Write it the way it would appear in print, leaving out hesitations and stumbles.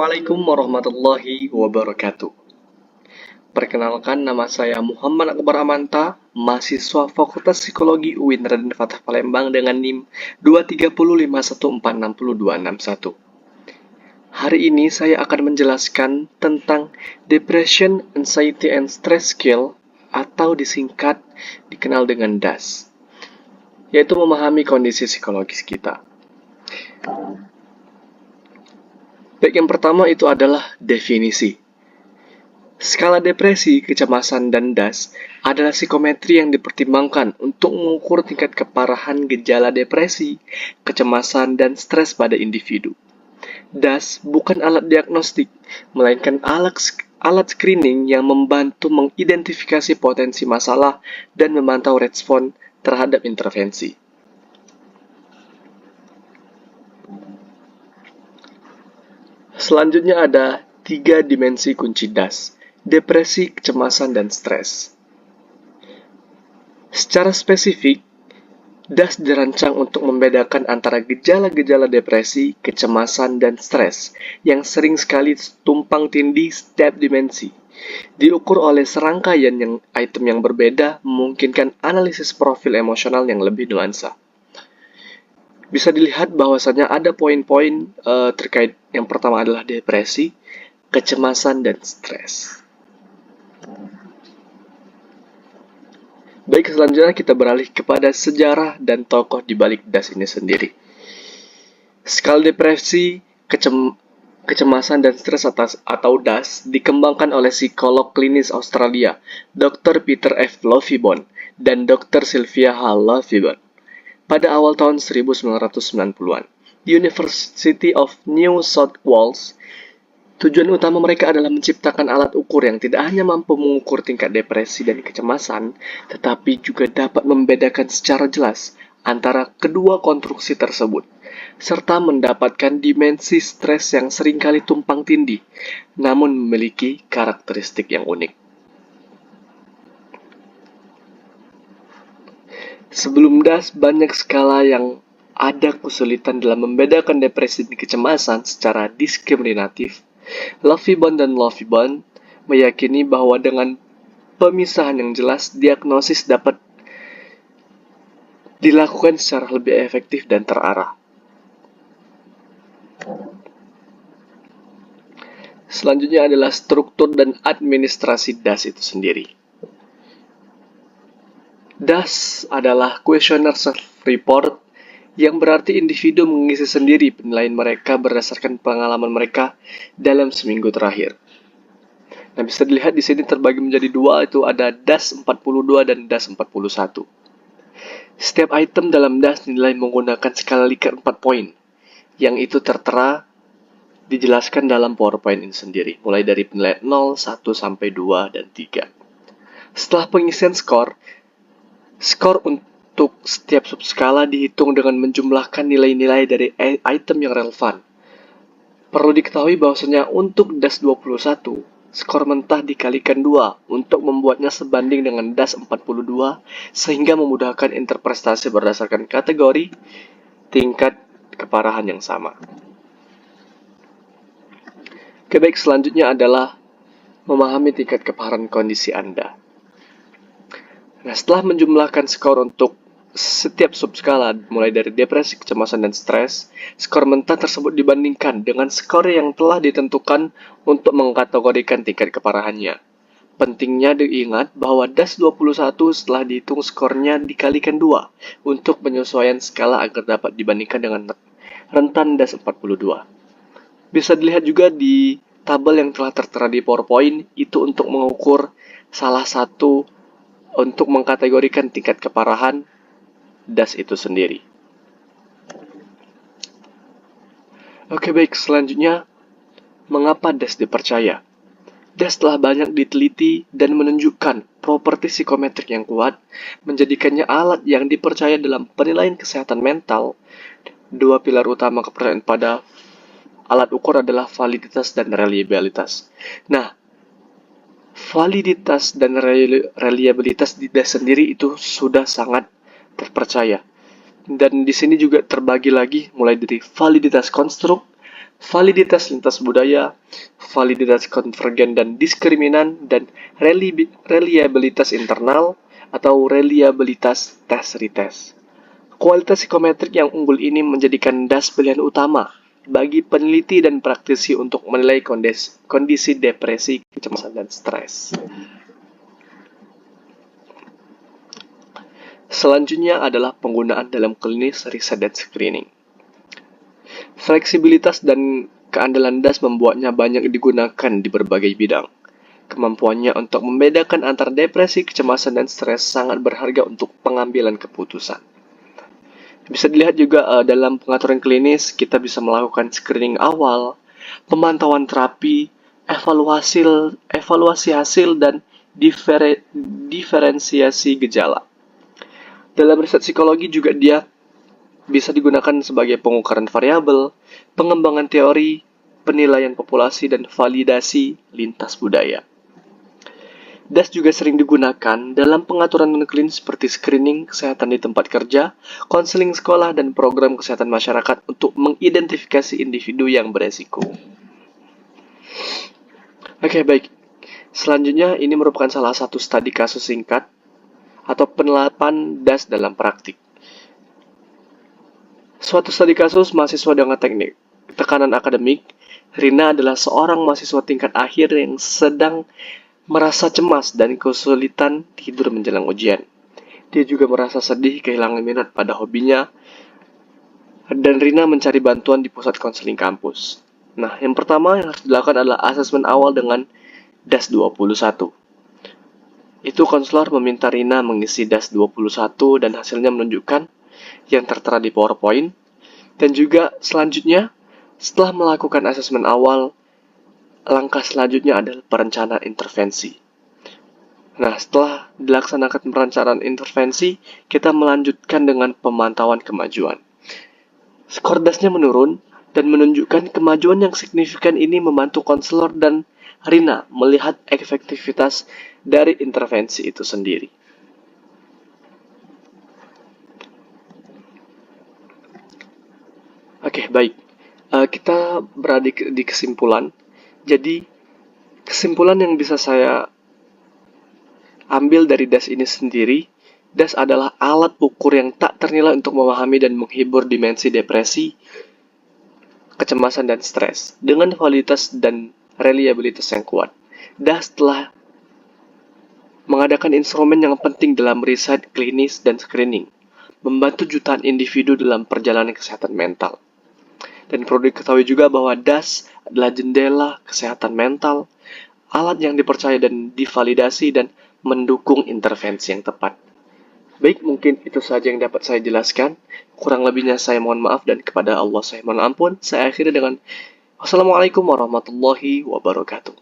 Assalamualaikum warahmatullahi wabarakatuh. Perkenalkan, nama saya Muhammad Akbar Amanta, mahasiswa Fakultas Psikologi UIN Raden Fatah Palembang dengan NIM 23051460261. Hari ini saya akan menjelaskan tentang Depression, Anxiety, and Stress Skill atau disingkat dikenal dengan DAS, yaitu memahami kondisi psikologis kita. Baik, yang pertama itu adalah definisi. Skala depresi, kecemasan, dan DAS adalah psikometri yang dipertimbangkan untuk mengukur tingkat keparahan gejala depresi, kecemasan, dan stres pada individu. DAS bukan alat diagnostik, melainkan alat screening yang membantu mengidentifikasi potensi masalah dan memantau respon terhadap intervensi. Selanjutnya ada 3 dimensi kunci DAS: depresi, kecemasan, dan stres. Secara spesifik, DAS dirancang untuk membedakan antara gejala-gejala depresi, kecemasan, dan stres yang sering sekali tumpang tindih setiap dimensi. Diukur oleh serangkaian item yang berbeda, memungkinkan analisis profil emosional yang lebih nuansa. Bisa dilihat bahwasanya ada poin-poin terkait yang pertama adalah depresi, kecemasan, dan stres. Baik, selanjutnya kita beralih kepada sejarah dan tokoh di balik DAS ini sendiri. Skala depresi, kecemasan, dan stres atau DAS dikembangkan oleh psikolog klinis Australia, Dr. Peter F. Lovibond dan Dr. Sylvia H. Lovibond pada awal tahun 1990-an. Di University of New South Wales, tujuan utama mereka adalah menciptakan alat ukur yang tidak hanya mampu mengukur tingkat depresi dan kecemasan, tetapi juga dapat membedakan secara jelas antara kedua konstruksi tersebut, serta mendapatkan dimensi stres yang seringkali tumpang tindih, namun memiliki karakteristik yang unik. Sebelum DAS, banyak skala yang ada kesulitan dalam membedakan depresi dan kecemasan secara diskriminatif. Lovibond dan Lovibond meyakini bahwa dengan pemisahan yang jelas, diagnosis dapat dilakukan secara lebih efektif dan terarah. Selanjutnya adalah struktur dan administrasi DAS itu sendiri. DAS adalah Questionnaire Self-Report, yang berarti individu mengisi sendiri penilaian mereka berdasarkan pengalaman mereka dalam seminggu terakhir. Nah, bisa dilihat di sini terbagi menjadi dua, itu ada DAS 42 dan DAS 41. Setiap item dalam DAS dinilai menggunakan skala Likert 4 poin, yang itu tertera dijelaskan dalam PowerPoint ini sendiri, mulai dari penilaian 0, 1, sampai 2, dan 3. Setelah pengisian skor untuk setiap subskala dihitung dengan menjumlahkan nilai-nilai dari item yang relevan. Perlu diketahui bahwasanya untuk DAS 21, skor mentah dikalikan 2 untuk membuatnya sebanding dengan DAS 42 sehingga memudahkan interpretasi berdasarkan kategori tingkat keparahan yang sama. Oke, baik, selanjutnya adalah memahami tingkat keparahan kondisi Anda. Nah, setelah menjumlahkan skor untuk setiap subskala mulai dari depresi, kecemasan, dan stres, skor mentah tersebut dibandingkan dengan skor yang telah ditentukan untuk mengkategorikan tingkat keparahannya. Pentingnya diingat bahwa DAS 21 setelah dihitung skornya dikalikan 2 untuk penyesuaian skala agar dapat dibandingkan dengan rentan DAS 42. Bisa dilihat juga di tabel yang telah tertera di PowerPoint, itu untuk mengukur salah satu untuk mengkategorikan tingkat keparahan DAS itu sendiri. Oke, baik, selanjutnya mengapa DAS dipercaya? DAS telah banyak diteliti dan menunjukkan properti psikometrik yang kuat, menjadikannya alat yang dipercaya dalam penilaian kesehatan mental. Dua pilar utama kepercayaan pada alat ukur adalah validitas dan reliabilitas. Nah, validitas dan reliabilitas di DAS sendiri itu sudah sangat terpercaya. Dan di sini juga terbagi lagi mulai dari validitas konstruk, validitas lintas budaya, validitas konvergen dan diskriminan, dan reliabilitas internal atau reliabilitas tes retest. Kualitas psikometrik yang unggul ini menjadikan DAS pilihan utama bagi peneliti dan praktisi untuk menilai kondisi depresi, kecemasan, dan stres. Selanjutnya adalah penggunaan dalam klinis, riset, dan screening. Fleksibilitas dan keandalan DAS membuatnya banyak digunakan di berbagai bidang. Kemampuannya untuk membedakan antara depresi, kecemasan, dan stres sangat berharga untuk pengambilan keputusan. Bisa dilihat juga dalam pengaturan klinis, kita bisa melakukan screening awal, pemantauan terapi, evaluasi hasil, dan diferensiasi gejala. Dalam riset psikologi juga dia bisa digunakan sebagai pengukuran variabel, pengembangan teori, penilaian populasi, dan validasi lintas budaya. DAS juga sering digunakan dalam pengaturan non-klinis seperti screening kesehatan di tempat kerja, konseling sekolah, dan program kesehatan masyarakat untuk mengidentifikasi individu yang beresiko. Oke, baik. Selanjutnya, ini merupakan salah satu studi kasus singkat atau penerapan DAS dalam praktik. Suatu studi kasus mahasiswa dengan teknik tekanan akademik. Rina adalah seorang mahasiswa tingkat akhir yang sedang merasa cemas dan kesulitan tidur menjelang ujian. Dia juga merasa sedih kehilangan minat pada hobinya, dan Rina mencari bantuan di pusat konseling kampus. Nah, yang pertama yang harus dilakukan adalah asesmen awal dengan DAS 21. Itu konselor meminta Rina mengisi DAS 21 dan hasilnya menunjukkan yang tertera di PowerPoint. Dan juga selanjutnya, setelah melakukan asesmen awal, langkah selanjutnya adalah perencanaan intervensi. Nah, setelah dilaksanakan perencanaan intervensi, kita melanjutkan dengan pemantauan kemajuan. Skor DAS-nya menurun dan menunjukkan kemajuan yang signifikan ini membantu konselor dan Rina melihat efektivitas dari intervensi itu sendiri. Oke, baik. Kita berada di kesimpulan. Jadi, kesimpulan yang bisa saya ambil dari DAS ini sendiri, DAS adalah alat ukur yang tak ternilai untuk memahami dan menghibur dimensi depresi, kecemasan, dan stres dengan validitas dan reliabilitas yang kuat. DAS telah mengadakan instrumen yang penting dalam riset klinis dan screening, membantu jutaan individu dalam perjalanan kesehatan mental. Dan perlu diketahui juga bahwa DAS adalah jendela kesehatan mental, alat yang dipercaya dan divalidasi dan mendukung intervensi yang tepat. Baik, mungkin itu saja yang dapat saya jelaskan. Kurang lebihnya saya mohon maaf dan kepada Allah saya mohon ampun. Saya akhiri dengan wassalamualaikum warahmatullahi wabarakatuh.